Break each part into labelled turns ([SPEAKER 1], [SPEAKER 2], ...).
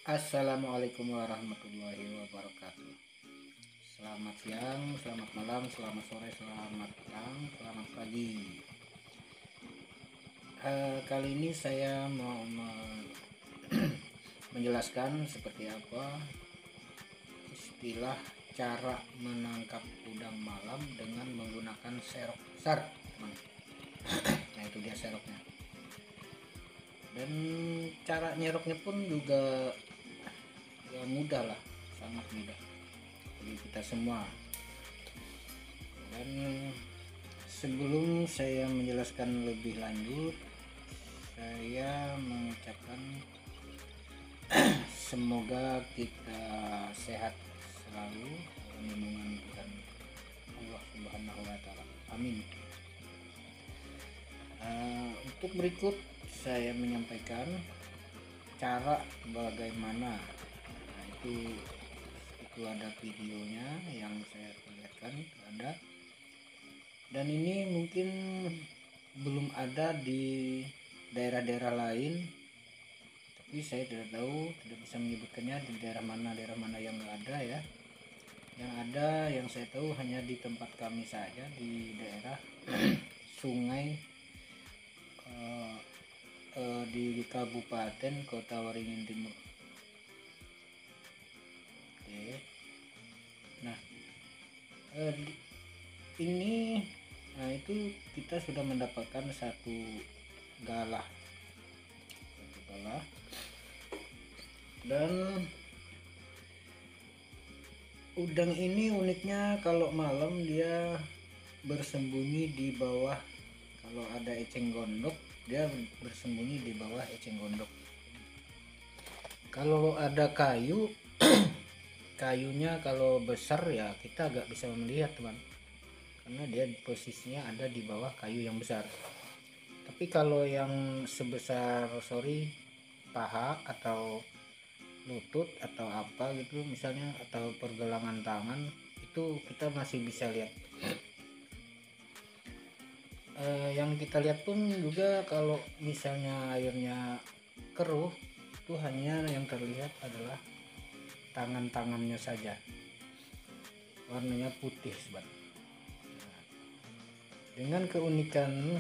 [SPEAKER 1] Assalamualaikum warahmatullahi wabarakatuh. Selamat siang, selamat malam, selamat sore, selamat petang, selamat pagi. Kali ini saya mau menjelaskan seperti apa istilah cara menangkap udang malam dengan menggunakan serok besar, teman. Nah, itu dia seroknya. Dan cara nyeroknya pun juga ya mudah lah, sangat mudah bagi kita semua. Dan sebelum saya menjelaskan lebih lanjut, saya mengucapkan semoga kita sehat selalu dalam lindungan Tuhan Allah Subhanahu wa Ta'ala. Amin. Untuk berikut saya menyampaikan cara bagaimana. Nah, itu ada videonya yang saya perlihatkan, ada. Dan ini mungkin belum ada di daerah-daerah lain, tapi saya tidak tahu, tidak bisa menyebutkannya di daerah mana yang nggak ada ya. Yang ada, yang saya tahu hanya di tempat kami saja, di daerah sungai di Kabupaten Kota Waringin Timur. Oke. Nah, ini itu kita sudah mendapatkan satu galah, dan udang ini uniknya kalau malam dia bersembunyi di bawah. Kalau ada eceng gondok, dia bersembunyi di bawah eceng gondok. Kalau ada kayu, kayunya kalau besar ya kita agak bisa melihat, teman, karena dia posisinya ada di bawah kayu yang besar. Tapi kalau yang sebesar paha atau lutut atau apa gitu misalnya, atau pergelangan tangan, itu kita masih bisa lihat. Yang kita lihat pun juga kalau misalnya airnya keruh, itu hanya yang terlihat adalah tangan-tangannya saja, warnanya putih, sobat. Dengan keunikan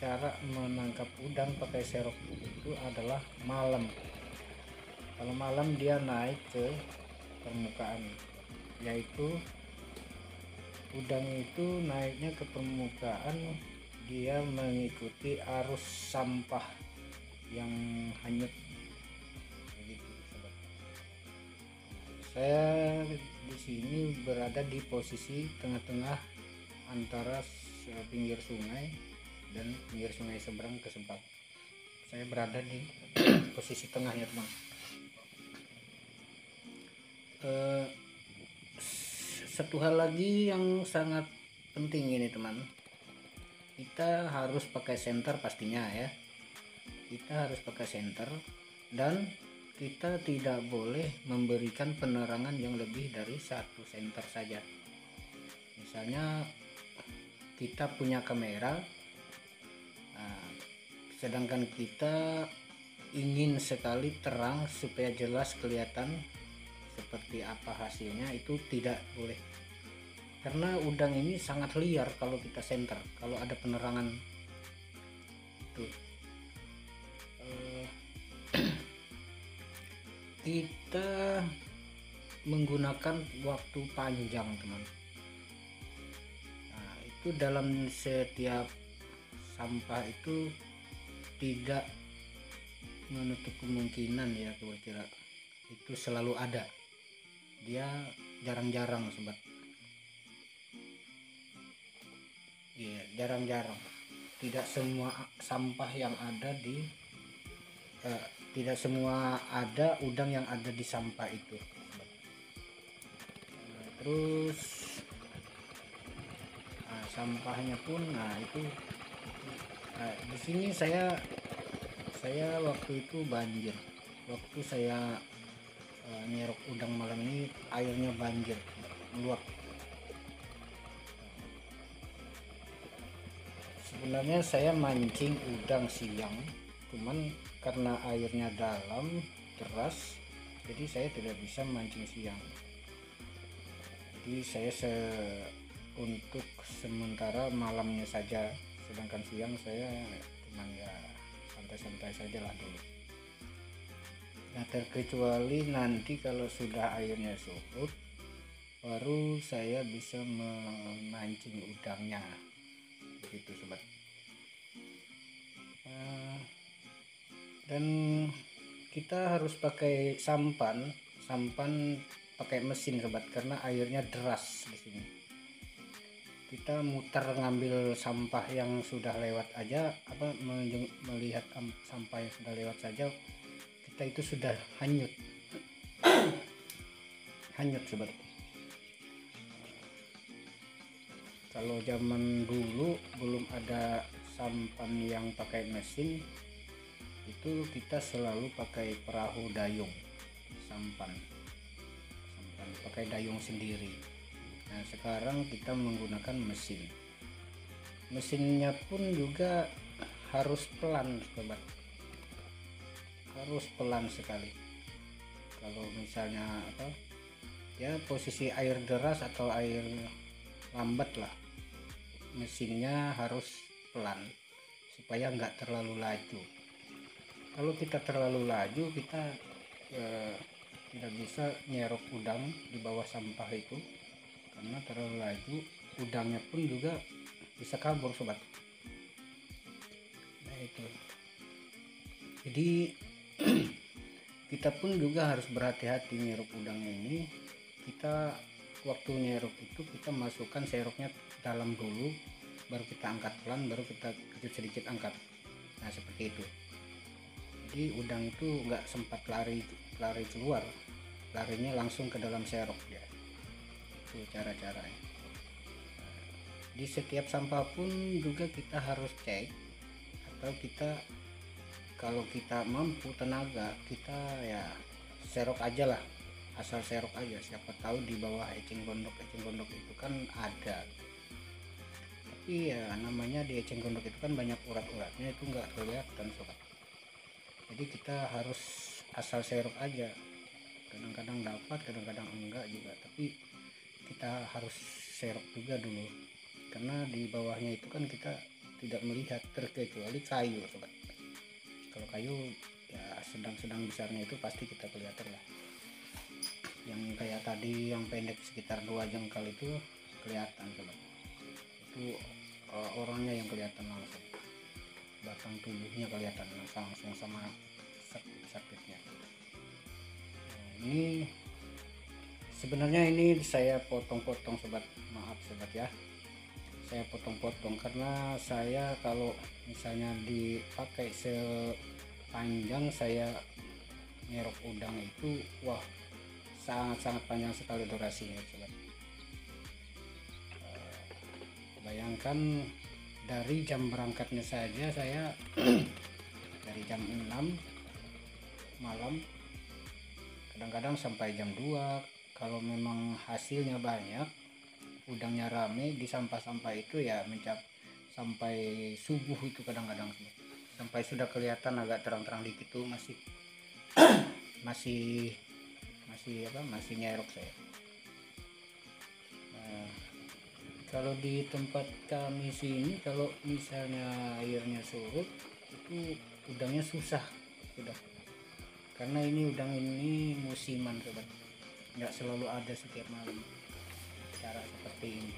[SPEAKER 1] cara menangkap udang pakai serok itu adalah malam. Kalau malam dia naik ke permukaan, yaitu udang itu naiknya ke permukaan, dia mengikuti arus sampah yang hanyut begitu, sobat. Saya di sini berada di posisi tengah-tengah antara pinggir sungai dan pinggir sungai seberang ke seberang. Saya berada di posisi tengahnya, teman. Satu hal lagi yang sangat penting ini, teman, kita harus pakai senter pastinya ya. Kita harus pakai senter, dan kita tidak boleh memberikan penerangan yang lebih dari 1 senter saja. Misalnya kita punya kamera, sedangkan kita ingin sekali terang supaya jelas kelihatan seperti apa hasilnya, itu tidak boleh, karena udang ini sangat liar kalau kita senter, kalau ada penerangan itu. Kita menggunakan waktu panjang, teman. Nah, itu dalam setiap sampah itu tidak menutup kemungkinan ya, kira-kira itu selalu ada, dia jarang-jarang, sobat. Iya, jarang-jarang. Tidak semua sampah yang ada di tidak semua ada udang yang ada di sampah itu. Terus sampahnya pun, itu di sini saya waktu itu banjir. Waktu saya nyerok udang malam ini, airnya banjir, meluap. Sebenarnya saya mancing udang siang, cuman karena airnya dalam deras, jadi saya tidak bisa mancing siang. Jadi saya untuk sementara malamnya saja, sedangkan siang saya cuman ya santai-santai saja lah dulu. Nah, terkecuali nanti kalau sudah airnya surut, baru saya bisa memancing udangnya, begitu sobat. Dan kita harus pakai sampan pakai mesin sobat, karena airnya deras di sini. Kita muter ngambil sampah yang sudah lewat aja, melihat sampah yang sudah lewat saja, kita itu sudah hanyut sobat. Kalau zaman dulu belum ada sampan yang pakai mesin, itu kita selalu pakai perahu dayung, sampan pakai dayung sendiri. Nah, sekarang kita menggunakan mesinnya pun juga harus pelan sobat, harus pelan sekali. Kalau misalnya posisi air deras atau air lambat lah, mesinnya harus pelan supaya nggak terlalu laju. Kalau kita terlalu laju, kita tidak bisa nyerok udang di bawah sampah itu, karena terlalu laju udangnya pun juga bisa kabur sobat. Nah itu, jadi kita pun juga harus berhati-hati nyerok udangnya ini. Kita waktu nyerok itu kita masukkan seroknya dalam dulu, baru kita angkat pelan, baru kita kejut sedikit angkat. Nah seperti itu. Jadi udang itu nggak sempat lari keluar, larinya langsung ke dalam serok dia. Itu cara-caranya. Di setiap sampah pun juga kita harus cek, atau kita kalau kita mampu tenaga, kita ya serok aja lah, asal serok aja. Siapa tahu di bawah eceng gondok itu kan ada, tapi ya namanya di eceng gondok itu kan banyak urat-uratnya, itu nggak kelihatan sobat. Jadi kita harus asal serok aja, kadang-kadang dapat, kadang-kadang enggak juga, tapi kita harus serok juga dulu, karena di bawahnya itu kan kita tidak melihat, terkecuali kayu sobat. Kalau kayu ya sedang-sedang besarnya itu pasti kita kelihatan lah. Yang kayak tadi yang pendek sekitar 2 jengkal itu kelihatan sobat, itu orangnya yang kelihatan langsung, batang tubuhnya kelihatan langsung sama sakitnya. Nah, ini sebenarnya ini saya potong-potong sobat, maaf sobat ya, saya potong-potong karena saya kalau misalnya dipakai sepanjang saya nyerok udang itu, wah sangat-sangat panjang sekali durasinya sobat. Bayangkan dari jam berangkatnya saja saya dari jam 6 malam, kadang-kadang sampai jam 2. Kalau memang hasilnya banyak, udangnya rame di sampah-sampah itu, ya sampai subuh itu kadang-kadang, sampai sudah kelihatan agak terang-terang dikit tuh masih masih nyerok saya. Nah, kalau di tempat kami sini, kalau misalnya airnya surut, itu udangnya susah sudah, karena ini udang ini musiman sobat, nggak selalu ada setiap malam. Cara seperti ini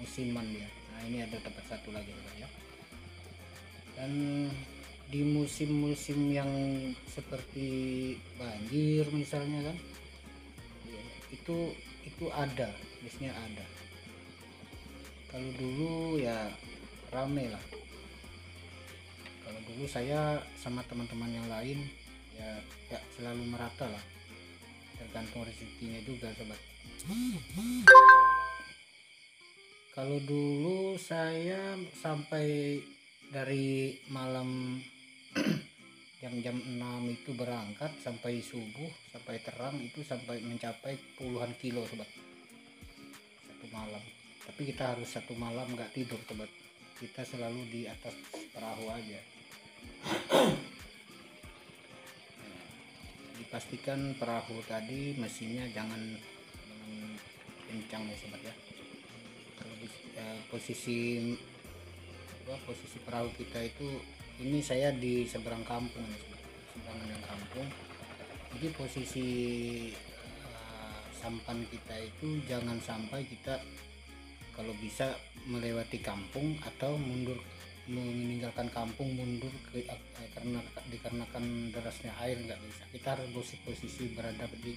[SPEAKER 1] musiman dia. Nah ini ada tempat satu lagi ya. Dan di musim-musim yang seperti banjir misalnya kan, itu ada, biasanya ada. Kalau dulu ya rame lah. Kalau dulu saya sama teman-teman yang lain ya selalu merata lah, tergantung rezekinya juga sobat. Kalau dulu saya sampai dari malam jam 6 itu berangkat sampai subuh, sampai terang itu sampai mencapai puluhan kilo sobat, satu malam. Tapi kita harus satu malam nggak tidur sobat, kita selalu di atas perahu aja. Jadi dipastikan perahu tadi mesinnya jangan kencang ya sobat ya. Kalau posisi perahu kita itu, ini saya di seberang kampung ya sobat, seberang dengan kampung. Jadi posisi sampan kita itu jangan sampai kita kalau bisa melewati kampung atau mundur, meninggalkan kampung mundur karena dikarenakan derasnya air, nggak bisa. Kita harus posisi berada di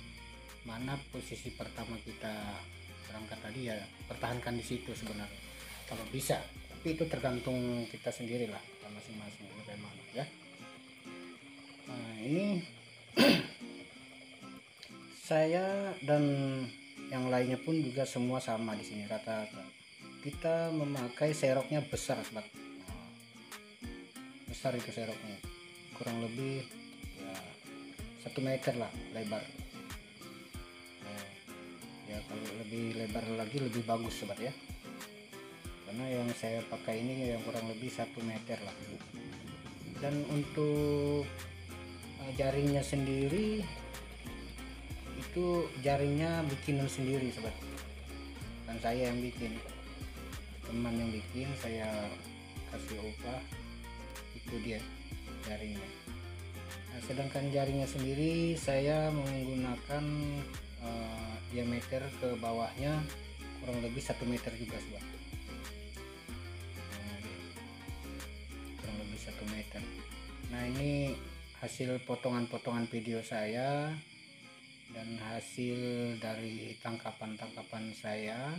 [SPEAKER 1] mana posisi pertama kita berangkat tadi, ya pertahankan di situ sebenarnya kalau bisa, tapi itu tergantung kita sendiri lah, masing-masing bagaimana ya. Nah ini saya dan yang lainnya pun juga semua sama di sini, rata-rata kita memakai seroknya besar sobat. Besar itu seroknya, kurang lebih ya 1 meter lah lebar. Ya kalau lebih lebar lagi lebih bagus sobat ya, karena yang saya pakai ini yang kurang lebih 1 meter lah. Dan untuk jaringnya sendiri itu jaringnya bikinan sendiri sobat, kan saya yang bikin, teman yang bikin, saya kasih upah, itu dia jaringnya. Nah, sedangkan jaringnya sendiri saya menggunakan diameter ke bawahnya kurang lebih 1 meter juga sobat. Kurang lebih 1 meter. Nah ini hasil potongan-potongan video saya dan hasil dari tangkapan-tangkapan saya.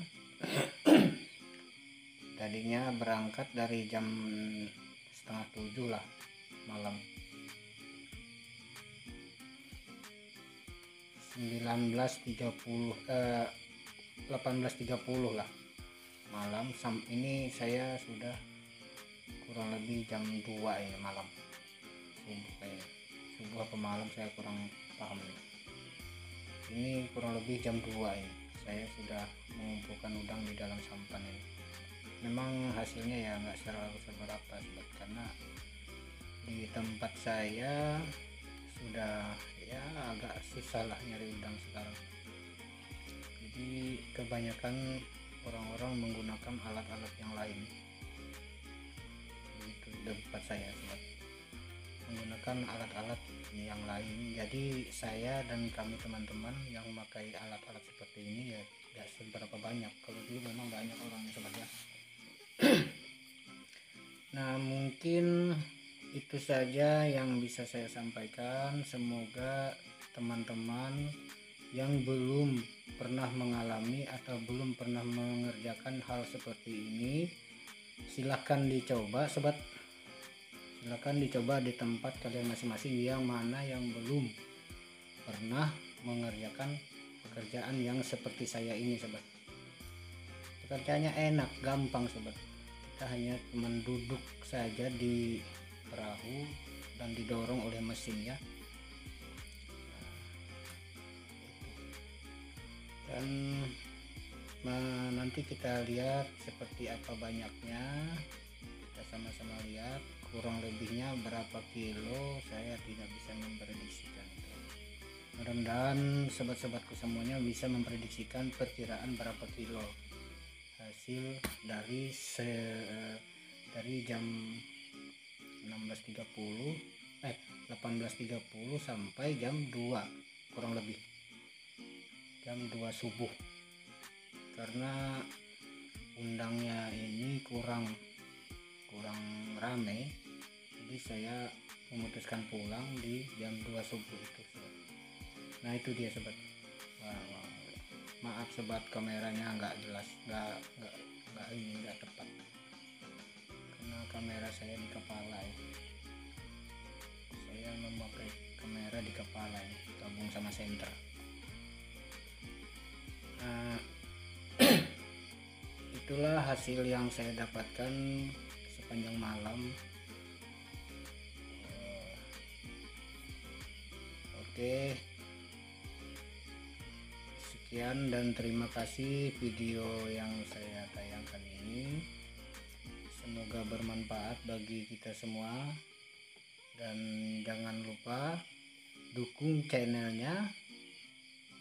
[SPEAKER 1] Tadinya berangkat dari jam 6:30 lah malam, 18:30 lah malam. Ini saya sudah kurang lebih jam 2 ya malam, subuh apa malam saya kurang paham nih. Ini kurang lebih jam 2 ini saya sudah mengumpulkan udang di dalam sampan ini. Memang hasilnya ya nggak terlalu seberapa sobat, karena di tempat saya sudah ya agak susah lah nyari udang sekarang. Jadi kebanyakan orang-orang menggunakan alat-alat yang lain. Itu tempat saya sobat, menggunakan alat-alat yang lain. Jadi saya dan kami teman-teman yang memakai alat-alat seperti ini ya tidak seberapa banyak. Kalau dulu memang banyak orangnya sobat ya. Nah mungkin itu saja yang bisa saya sampaikan. Semoga teman-teman yang belum pernah mengalami atau belum pernah mengerjakan hal seperti ini, silahkan dicoba sobat. Silahkan dicoba di tempat kalian masing-masing yang mana yang belum pernah mengerjakan pekerjaan yang seperti saya ini sobat. Pekerjaannya enak, gampang sobat. Kita hanya menduduk saja di perahu dan didorong oleh mesinnya. Dan nanti kita lihat seperti apa banyaknya, kita sama-sama lihat. Kurang lebihnya berapa kilo saya tidak bisa memprediksikan. Mudah-mudahan sobat-sobatku semuanya bisa memprediksikan perkiraan berapa kilo hasil dari jam 18.30 sampai jam 2, kurang lebih jam 2 subuh. Karena undangnya ini kurang rame, jadi saya memutuskan pulang di jam 2 subuh itu. Nah itu dia sobat. Maaf sobat, kameranya nggak jelas, nggak tepat karena kamera saya di kepala ya. Saya memakai kamera di kepala ya, gabung sama senter. Itulah hasil yang saya dapatkan sepanjang malam. Oke, sekian dan terima kasih video yang saya tayangkan ini. Semoga bermanfaat bagi kita semua, dan jangan lupa dukung channelnya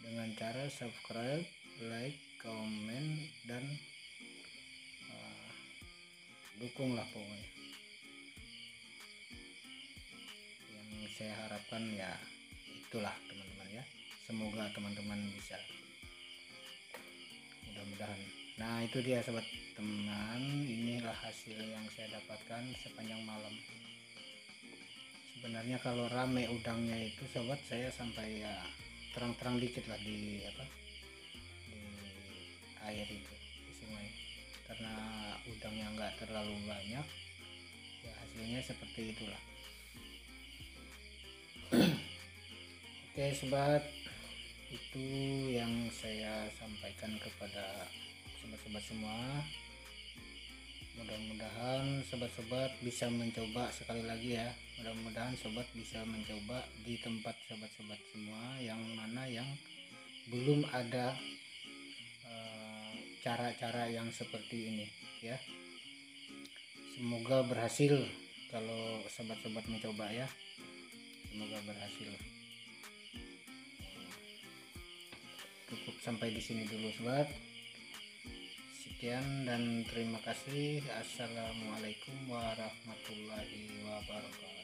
[SPEAKER 1] dengan cara subscribe, like, komen, dan dukunglah pokoknya. Yang saya harapkan ya itulah teman-teman ya, semoga teman-teman bisa, mudah-mudahan. Nah itu dia sobat teman, inilah hasil yang saya dapatkan sepanjang malam. Sebenarnya kalau rame udangnya itu sobat, saya sampai ya terang-terang dikit lah di di air itu, di sungai, karena udangnya nggak terlalu banyak ya, hasilnya seperti itulah. Oke sobat, itu yang saya sampaikan kepada sobat-sobat semua. Mudah-mudahan sobat-sobat bisa mencoba, sekali lagi ya, mudah-mudahan sobat bisa mencoba di tempat sobat-sobat semua yang mana yang belum ada cara-cara yang seperti ini ya. Semoga berhasil kalau sobat-sobat mencoba ya, semoga berhasil. Cukup sampai di sini dulu sobat. Sekian dan terima kasih. Assalamualaikum warahmatullahi wabarakatuh.